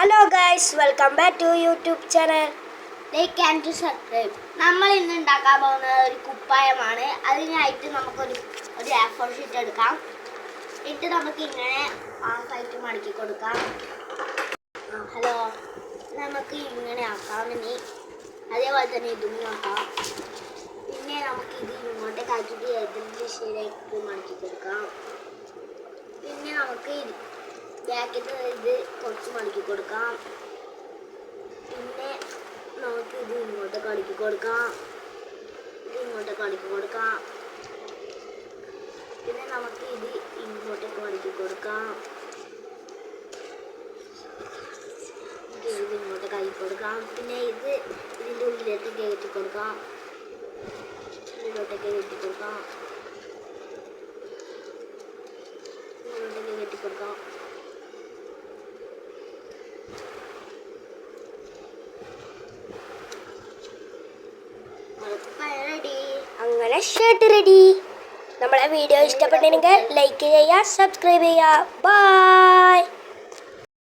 Hello guys, welcome back to YouTube channel. Like and subscribe. നമ്മൾ ഇന്ന് ഉണ്ടാക്കാൻ പോകുന്നത് ഒരു കുപ്പായമാണ്. അതിനായിട്ട് നമുക്കൊരു A4 ഷീറ്റ് എടുക്കാം. എന്നിട്ട് നമുക്ക് ഇങ്ങനെ ഹാഫായിട്ട് മടക്കി കൊടുക്കാം. ഹലോ, നമുക്ക് ഇങ്ങനെ ആക്കാം. ഇനി അതേപോലെ തന്നെ ഇതും നോക്കാം. പിന്നെ നമുക്ക് ഇത് ഇങ്ങോട്ടേക്ക് ആക്കിയിട്ട് എതിർ ദിശയിലേക്ക് മടക്കി കൊടുക്കാം. പിന്നെ നമുക്ക് ബാക്കിൽ ഇത് കുറച്ച് മടക്കി കൊടുക്കാം. പിന്നെ നമുക്ക് ഇത് ഇങ്ങോട്ടേക്ക് അടുക്കി കൊടുക്കാം. ഇങ്ങോട്ടേക്ക് അടുക്കി കൊടുക്കാം. പിന്നെ നമുക്ക് ഇത് ഇങ്ങോട്ടേക്ക് അടുക്കി കൊടുക്കാം. ഇത് ഇങ്ങോട്ടേക്ക് ആക്കി കൊടുക്കാം. പിന്നെ ഇത് ഇതിൻ്റെ ഉള്ളിലേക്ക് കയറ്റി കൊടുക്കാം. ഇതിലോട്ടേക്ക് കയറ്റി കൊടുക്കാം. ഇങ്ങോട്ടേക്ക് കയറ്റി കൊടുക്കാം. അങ്ങനെ ഷർട്ട് റെഡി. നമ്മളെ വീഡിയോ ഇഷ്ടപ്പെട്ടെങ്കിൽ ലൈക്ക് ചെയ്യുക, സബ്സ്ക്രൈബ് ചെയ്യുക. ബൈ.